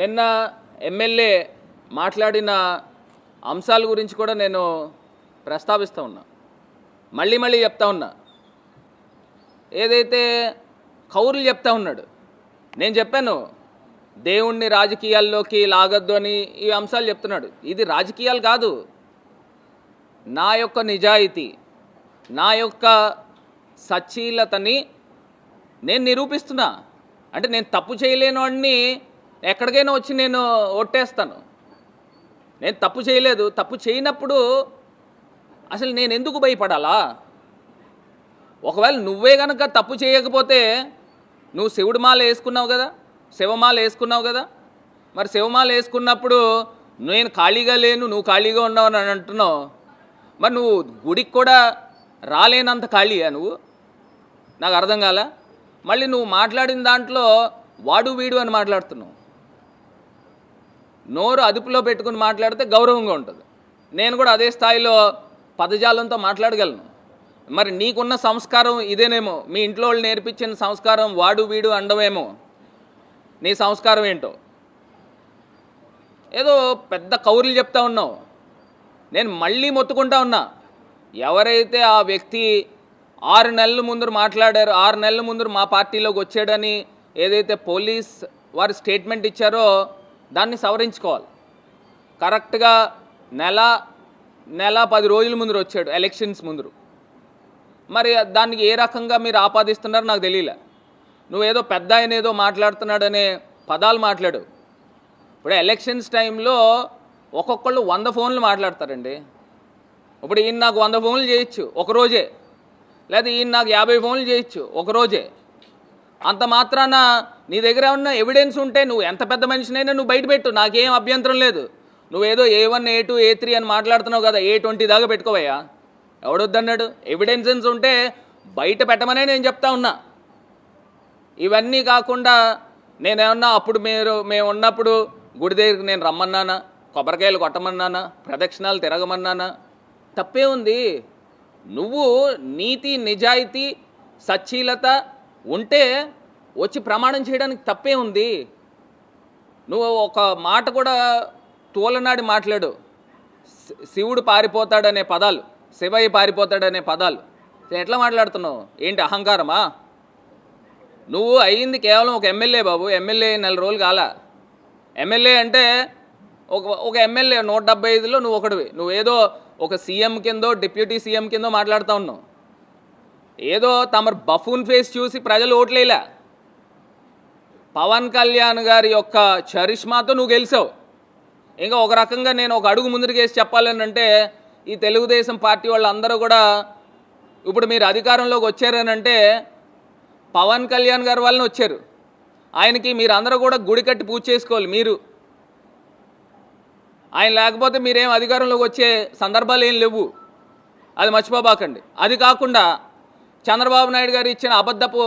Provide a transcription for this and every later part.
నిన్న ఎమ్మెల్యే మాట్లాడిన అంశాల గురించి కూడా నేను ప్రస్తావిస్తూ ఉన్నా. మళ్ళీ చెప్తా ఉన్నా. ఏదైతే కౌరులు చెప్తా ఉన్నాడు, నేను చెప్పాను దేవుణ్ణి రాజకీయాల్లోకి లాగద్దు అని ఈ అంశాలు చెప్తున్నాడు. ఇది రాజకీయాలు కాదు, నా యొక్క నిజాయితీ, నా యొక్క సచ్చీలతని నేను నిరూపిస్తున్నా. అంటే నేను తప్పు చేయలేను అని ఎక్కడికైనా వచ్చి నేను ఒట్టేస్తాను. నేను తప్పు చేయలేదు. తప్పు చేయనప్పుడు అసలు నేను ఎందుకు భయపడాలా? ఒకవేళ నువ్వే కనుక తప్పు చేయకపోతే నువ్వు శివుడి మాల వేసుకున్నావు కదా, శివమాల వేసుకున్నావు కదా, మరి శివమాల వేసుకున్నప్పుడు నేను ఖాళీగా లేను, నువ్వు ఖాళీగా ఉన్నావు అని అంటున్నావు. మరి నువ్వు గుడికి కూడా రాలేనంత ఖాళీయా నువ్వు? నాకు అర్థం కాల. మళ్ళీ నువ్వు మాట్లాడిన దాంట్లో వాడు వీడు అని మాట్లాడుతున్నావు. నోరు అదుపులో పెట్టుకుని మాట్లాడితే గౌరవంగా ఉంటుంది. నేను కూడా అదే స్థాయిలో పదజాలంతో మాట్లాడగలను. మరి నీకున్న సంస్కారం ఇదేనేమో, మీ ఇంట్లో వాళ్ళు నేర్పించిన సంస్కారం వాడు వీడు అండమేమో. నీ సంస్కారం ఏంటో ఏదో పెద్ద కౌరులు చెప్తా ఉన్నావు. నేను మళ్ళీ మొత్తుకుంటా ఉన్నా, ఎవరైతే ఆ వ్యక్తి 6 నెలల ముందు మాట్లాడారో, 6 నెలల ముందు మా పార్టీలోకి వచ్చాడని ఏదైతే పోలీస్ వారు స్టేట్మెంట్ ఇచ్చారో దాన్ని సవరించుకోవాలి. కరెక్ట్గా నెల 10 రోజుల ముందు వచ్చాడు, ఎలక్షన్స్ ముందు. మరి దానికి ఏ రకంగా మీరు ఆపాదిస్తున్నారో నాకు తెలియలే. నువ్వేదో పెద్ద ఆయన ఏదో మాట్లాడుతున్నాడనే పదాలు మాట్లాడు. ఇప్పుడు ఎలక్షన్స్ టైంలో ఒక్కొక్కళ్ళు 100 ఫోన్లు మాట్లాడతారండి. ఇప్పుడు ఈయన నాకు 100 ఫోన్లు చేయొచ్చు ఒకరోజే, లేదా ఈయన నాకు 50 ఫోన్లు చేయొచ్చు ఒకరోజే. అంత మాత్రాన నీ దగ్గర ఉన్న ఎవిడెన్స్ ఉంటే నువ్వు ఎంత పెద్ద మనిషినైనా నువ్వు బయటపెట్టు, నాకేం అభ్యంతరం లేదు. నువ్వేదో A1 A2 A3 అని మాట్లాడుతున్నావు కదా, A20 దాకా పెట్టుకోవయ్యా, ఎవడొద్దన్నాడు? ఎవిడెన్సెన్స్ ఉంటే బయట పెట్టమనే నేను చెప్తా ఉన్నా. ఇవన్నీ కాకుండా నేనేమన్నా అప్పుడు మేము ఉన్నప్పుడు గుడి దగ్గరికి నేను రమ్మన్నానా, కొబ్బరికాయలు కొట్టమన్నానా, ప్రదక్షిణాలు తిరగమన్నానా? తప్పే ఉంది. నువ్వు నీతి నిజాయితీ సచ్చీలత ఉంటే వచ్చి ప్రమాణం చేయడానికి తప్పే ఉంది. నువ్వు ఒక మాట కూడా తోలనాడి మాట్లాడు. శివుడు పారిపోతాడనే పదాలు, శివయ్య పారిపోతాడనే పదాలు ఎట్లా మాట్లాడుతున్నావు? ఏంటి అహంకారమా? నువ్వు అయ్యింది కేవలం ఒక ఎమ్మెల్యే బాబు. ఎమ్మెల్యే 4 రోజులు కాలా. ఎమ్మెల్యే అంటే ఒక ఎమ్మెల్యే 175లో నువ్వు ఒకటివి. నువ్వేదో ఒక సీఎం కిందో డిప్యూటీ సీఎం కిందో మాట్లాడుతూ ఉన్నావు. ఏదో తమరు బఫూన్ ఫేస్ చూసి ప్రజలు ఓట్లేలా. పవన్ కళ్యాణ్ గారి యొక్క చరిష్మాతో నువ్వు గెలిచావు. ఇంకా ఒక రకంగా నేను ఒక అడుగు ముందుకు వేసి చెప్పాలని అంటే, ఈ తెలుగుదేశం పార్టీ వాళ్ళందరూ కూడా ఇప్పుడు మీరు అధికారంలోకి వచ్చారనంటే పవన్ కళ్యాణ్ గారి వల్లనే వచ్చారు. ఆయనకి మీరు అందరూ కూడా గుడి కట్టి పూజ చేసుకోవాలి. మీరు ఆయన లేకపోతే మీరేం అధికారంలోకి వచ్చే సందర్భాలు ఏం లేవు, అది మర్చిపోబాకండి. అది కాకుండా చంద్రబాబు నాయుడు గారు ఇచ్చిన అబద్ధపు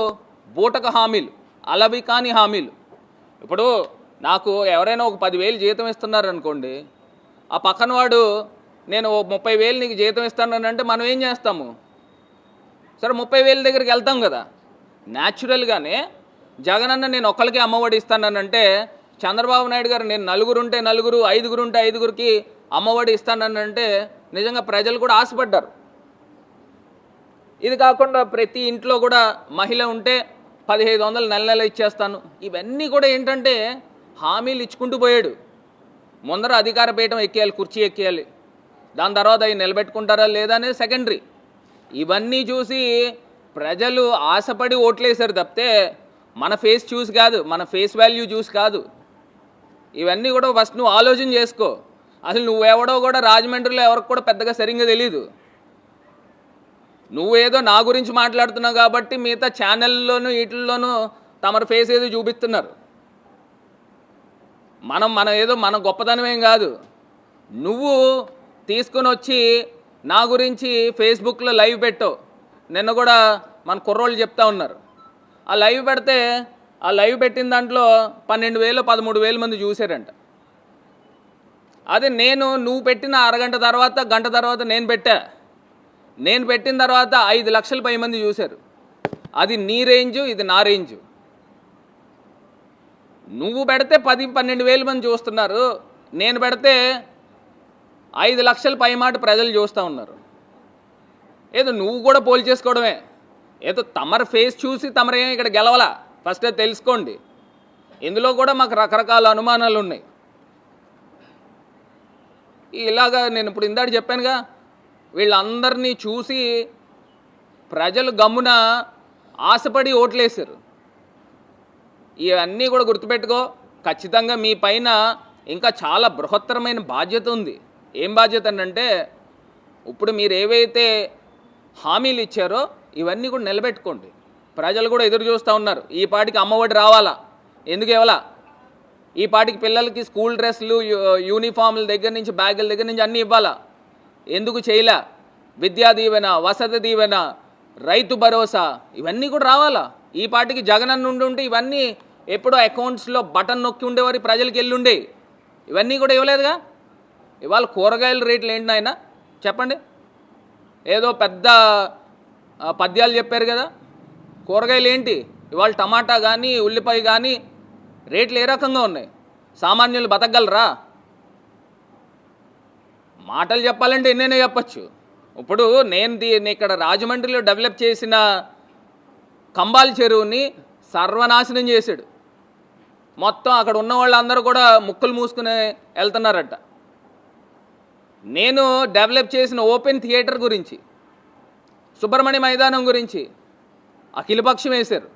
బూటక హామీలు, అలవి కాని హామీలు. ఇప్పుడు నాకు ఎవరైనా ఒక 10,000 జీతం ఇస్తున్నారనుకోండి, ఆ పక్కన వాడు నేను 30,000 నీకు జీతం ఇస్తానంటే మనం ఏం చేస్తాము? సరే 30,000 దగ్గరికి వెళ్తాం కదా. న్యాచురల్గానే జగనన్న నేను ఒక్కరికి అమ్మఒడి ఇస్తానంటే, చంద్రబాబు నాయుడు గారు నేను 4 ఉంటే 4, 5 ఉంటే 5కి అమ్మఒడి ఇస్తానంటే నిజంగా ప్రజలు కూడా ఆశపడ్డారు. ఇది కాకుండా ప్రతి ఇంట్లో కూడా మహిళ ఉంటే 1,500 నెల ఇచ్చేస్తాను. ఇవన్నీ కూడా ఏంటంటే హామీలు ఇచ్చుకుంటూ పోయాడు. ముందర అధికార పీఠం ఎక్కేయాలి, కుర్చీ ఎక్కేయాలి. దాని తర్వాత అవి నిలబెట్టుకుంటారా లేదా అనేది సెకండరీ. ఇవన్నీ చూసి ప్రజలు ఆశపడి ఓట్లేశారు తప్పితే మన ఫేస్ చూసి కాదు, మన ఫేస్ వాల్యూ చూసి కాదు. ఇవన్నీ కూడా ఫస్ట్ నువ్వు ఆలోచన చేసుకో. అసలు నువ్వెవడో కూడా రాజమండ్రిలో ఎవరికి కూడా పెద్దగా సరిగ్గా తెలీదు. నువ్వేదో నా గురించి మాట్లాడుతున్నావు కాబట్టి మిగతా ఛానల్లోనూ వీటిల్లోనూ తమరు ఫేస్ ఏదో చూపిస్తున్నారు. మన ఏదో మన గొప్పతనమేం కాదు. నువ్వు తీసుకొని వచ్చి నా గురించి ఫేస్బుక్లో లైవ్ పెట్టావు. నిన్న కూడా మన కుర్రోళ్ళు చెప్తా ఉన్నారు. ఆ లైవ్ పెడితే ఆ లైవ్ పెట్టిన దాంట్లో 12,000 13,000 మంది చూశారంట. అదే నువ్వు పెట్టిన అరగంట తర్వాత గంట తర్వాత నేను పెట్టిన తర్వాత 5 లక్షల పై మంది చూశారు. అది నీ రేంజు, ఇది నా రేంజు. నువ్వు పెడితే 10-12 వేల మంది చూస్తున్నారు, నేను పెడితే 5 లక్షల పైమాట ప్రజలు చూస్తూ ఉన్నారు. ఏదో నువ్వు కూడా పోల్ చేసుకోవడమే. ఏదో తమరు ఫేస్ చూసి తమరేం ఇక్కడ గెలవాలా ఫస్ట్ అది తెలుసుకోండి. ఇందులో కూడా మాకు రకరకాల అనుమానాలు ఉన్నాయి. ఇలాగా నేను ఇప్పుడు ఇందాక చెప్పానుగా, వీళ్ళందరినీ చూసి ప్రజలు గమ్మున ఆశపడి ఓట్లేశారు. ఇవన్నీ కూడా గుర్తుపెట్టుకో. ఖచ్చితంగా మీ పైన ఇంకా చాలా బృహత్తరమైన బాధ్యత ఉంది. ఏం బాధ్యత అంటే, ఇప్పుడు మీరు ఏవైతే హామీలు ఇచ్చారో ఇవన్నీ కూడా నిలబెట్టుకోండి. ప్రజలు కూడా ఎదురు చూస్తూ ఉన్నారు. ఈ పాటికి అమ్మఒడి రావాలా, ఎందుకు ఇవ్వాలా? ఈ పాటికి పిల్లలకి స్కూల్ డ్రెస్సులు, యూనిఫామ్ల దగ్గర నుంచి, బ్యాగుల దగ్గర నుంచి అన్నీ ఇవ్వాలా, ఎందుకు చేయలే? విద్యా దీవెన, వసతి దీవెన, రైతు భరోసా ఇవన్నీ కూడా రావాలా? ఈ పాటికి జగనన్న ఉండి ఇవన్నీ ఎప్పుడో అకౌంట్స్లో బటన్ నొక్కి ఉండేవారు, ప్రజలకు వెళ్ళుండే. ఇవన్నీ కూడా ఇవ్వలేదుగా. ఇవాళ కూరగాయల రేట్లు ఏంటి నాయన చెప్పండి. ఏదో పెద్ద పద్యాలు చెప్పారు కదా, కూరగాయలు ఏంటి ఇవాళ? టమాటా కానీ ఉల్లిపాయ కానీ రేట్లు ఏ రకంగా ఉన్నాయి? సామాన్యులు బతకగలరా? మాటలు చెప్పాలంటే ఎన్నైనా చెప్పచ్చు. ఇప్పుడు నేను ఇక్కడ రాజమండ్రిలో డెవలప్ చేసిన కంబాల్ చెరువుని సర్వనాశనం చేశాడు. మొత్తం అక్కడ ఉన్న వాళ్ళందరూ కూడా ముక్కులు మూసుకుని వెళ్తున్నారట. నేను డెవలప్ చేసిన ఓపెన్ థియేటర్ గురించి, సుబ్రహ్మణ్య మైదానం గురించి అఖిలపక్షం వేశారు.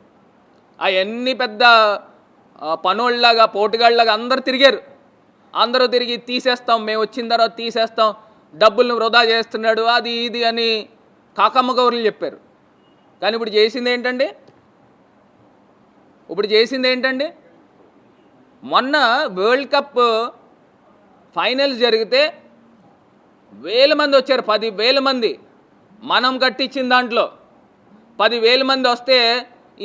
అవన్నీ పెద్ద పనోళ్ళలాగా, పోటుగాళ్ళలాగా అందరూ తిరిగారు. అందరూ తిరిగి తీసేస్తాం, మేము వచ్చిన తర్వాత తీసేస్తాం, డబ్బులను వృధా చేస్తున్నాడు, అది ఇది అని కాకమ్మ గౌరులు చెప్పారు. కానీ ఇప్పుడు చేసింది ఏంటండి? మొన్న వరల్డ్ కప్ ఫైనల్స్ జరిగితే 1000 మంది వచ్చారు. 10,000 మంది. మనం కట్టించిన దాంట్లో 10,000 మంది వస్తే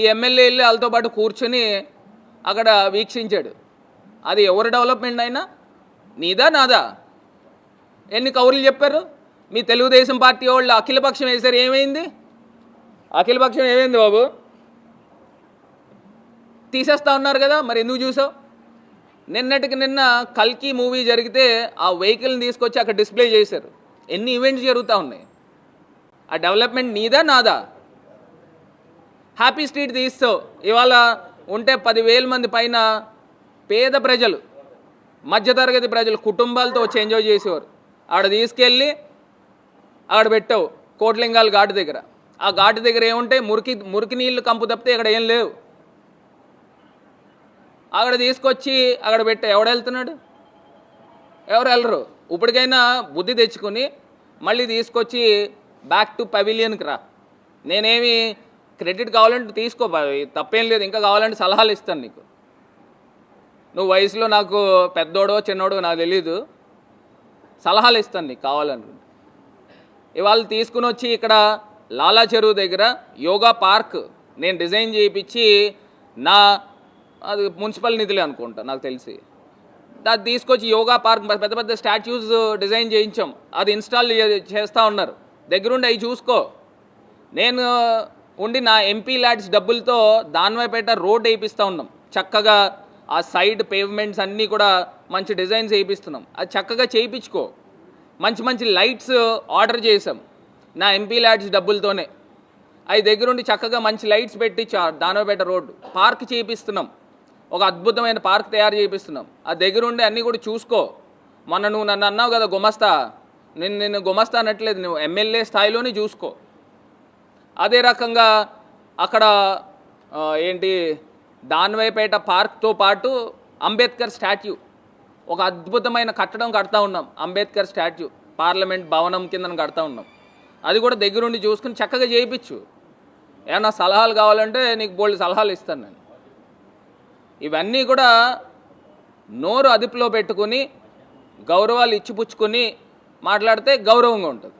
ఈ ఎమ్మెల్యేలు వాళ్ళతో పాటు కూర్చొని అక్కడ వీక్షించాడు. అది ఎవరు డెవలప్మెంట్ అయినా? నీదా నాదా? ఎన్ని కౌరులు చెప్పారు? మీ తెలుగుదేశం పార్టీ వాళ్ళు అఖిలపక్షం వేశారు. ఏమైంది అఖిలపక్షం? ఏమైంది బాబు? తీసేస్తా ఉన్నారు కదా, మరి ఎందుకు చూసావు? నిన్నటికి నిన్న కల్కి మూవీ జరిగితే ఆ వెహికల్ని తీసుకొచ్చి అక్కడ డిస్ప్లే చేశారు. ఎన్ని ఈవెంట్స్ జరుగుతూ ఉన్నాయి. ఆ డెవలప్మెంట్ నీదా నాదా? హ్యాపీ స్ట్రీట్ తీస్తావు, ఇవాళ ఉంటే 10,000 మంది పైన పేద ప్రజలు, మధ్యతరగతి ప్రజలు కుటుంబాలతో వచ్చి ఎంజాయ్ చేసేవారు. ఆడ తీసుకెళ్ళి ఆడ పెట్టావు కోట్లింగాల ఘాటు దగ్గర. ఆ ఘాటు దగ్గర ఏముంటాయి? మురికి నీళ్లు కంపు తప్పితే ఇక్కడ ఏం లేవు. అక్కడ తీసుకొచ్చి అక్కడ పెట్టా. ఎవడు వెళ్తున్నాడు? ఎవరు వెళ్ళరు. ఇప్పటికైనా బుద్ధి తెచ్చుకొని మళ్ళీ తీసుకొచ్చి బ్యాక్ టు పవిలియన్కి రా. నేనేమి క్రెడిట్ కావాలంటే తీసుకో, తప్పేం లేదు. ఇంకా కావాలంటే సలహాలు ఇస్తాను నీకు. నువ్వు వయసులో నాకు పెద్దోడో చిన్నోడో నాకు తెలీదు, సలహాలు ఇస్తాను నీకు కావాలనుకుంటే. ఇవాళ తీసుకుని వచ్చి ఇక్కడ లాలా చెరువు దగ్గర యోగా పార్క్ నేను డిజైన్ చేయించి, అది మున్సిపల్ నిధులే అనుకుంటా నాకు తెలిసి, అది తీసుకొచ్చి యోగా పార్క్ పెద్ద పెద్ద స్టాచ్యూస్ డిజైన్ చేయించాం. అది ఇన్స్టాల్ చేస్తూ ఉన్నారు. దగ్గరుండి అవి చూసుకో. నేను ఉండి నా ఎంపీ ల్యాడ్స్ డబ్బులతో దాన్వైపేట రోడ్ వేయిస్తూ ఉన్నాం. చక్కగా ఆ సైడ్ పేవ్మెంట్స్ అన్నీ కూడా మంచి డిజైన్స్ వేయిస్తున్నాం. అది చక్కగా చేయించుకో. మంచి మంచి లైట్స్ ఆర్డర్ చేసాం నా ఎంపీ ల్యాడ్స్ డబ్బులతోనే. అవి దగ్గరుండి చక్కగా మంచి లైట్స్ పెట్టి దాన్వైపేట రోడ్డు పార్క్ చేయిస్తున్నాం. ఒక అద్భుతమైన పార్క్ తయారు చేయిస్తున్నాం. ఆ దగ్గరుండి అన్నీ కూడా చూసుకో. మొన్న నువ్వు నన్ను అన్నావు కదా గుమస్తా, నేను గుమస్తా అనట్లేదు, నువ్వు ఎమ్మెల్యే స్థాయిలోనే చూసుకో. అదే రకంగా అక్కడ ఏంటి దాన్వైపేట పార్క్తో పాటు అంబేద్కర్ స్టాట్యూ, ఒక అద్భుతమైన కట్టడం కడతా ఉన్నాం. అంబేద్కర్ స్టాట్యూ పార్లమెంట్ భవనం కింద కడతా ఉన్నాం. అది కూడా దగ్గరుండి చూసుకుని చక్కగా చేయించు. ఏమన్నా సలహాలు కావాలంటే నీకు బోల్డ్ సలహాలు ఇస్తాను నేను. ఇవన్నీ కూడా నోరు అదుపులో పెట్టుకుని గౌరవాలు ఇచ్చిపుచ్చుకొని మాట్లాడితే గౌరవంగా ఉంటుంది.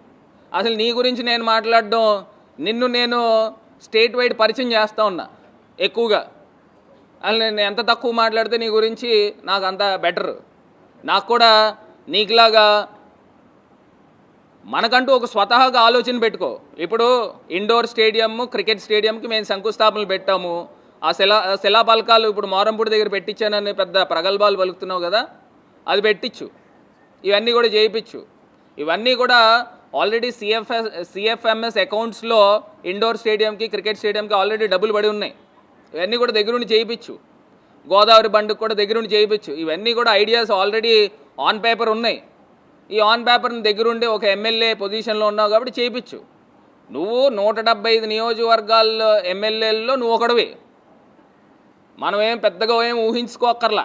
అసలు నీ గురించి నేను మాట్లాడడం, నిన్ను నేను స్టేట్ వైడ్ పరిచయం చేస్తూ ఉన్నా ఎక్కువగా. అసలు నేను ఎంత తక్కువ మాట్లాడితే నీ గురించి నాకు అంత బెటర్. నాకు కూడా నీకులాగా మనకంటూ ఒక స్వతహాగా ఆలోచన పెట్టుకో. ఇప్పుడు ఇండోర్ స్టేడియం, క్రికెట్ స్టేడియంకి మేము శంకుస్థాపనలు పెట్టాము. ఆ శిలాపలకాలు ఇప్పుడు మోరంపూడి దగ్గర పెట్టించానని పెద్ద ప్రగల్భాలు పలుకుతున్నావు కదా, అది పెట్టించు. ఇవన్నీ కూడా చేయించు. ఇవన్నీ కూడా ఆల్రెడీ సిఎఫ్ఎంఎస్ అకౌంట్స్లో ఇండోర్ స్టేడియంకి, క్రికెట్ స్టేడియంకి ఆల్రెడీ డబ్బులు పడి ఉన్నాయి. ఇవన్నీ కూడా దగ్గరుండి చేయించు. గోదావరి బండుకు కూడా దగ్గరుండి చేయించు. ఇవన్నీ కూడా ఐడియాస్ ఆల్రెడీ ఆన్ పేపర్ ఉన్నాయి. ఈ ఆన్ పేపర్ని దగ్గరుండి ఒక ఎమ్మెల్యే పొజిషన్లో ఉన్నావు కాబట్టి చేయించు. నువ్వు 175 నియోజకవర్గాల్లో ఎమ్మెల్యేల్లో నువ్వు ఒకడివి. మనం ఏం పెద్దగా ఏం ఊహించుకోక్కర్లా.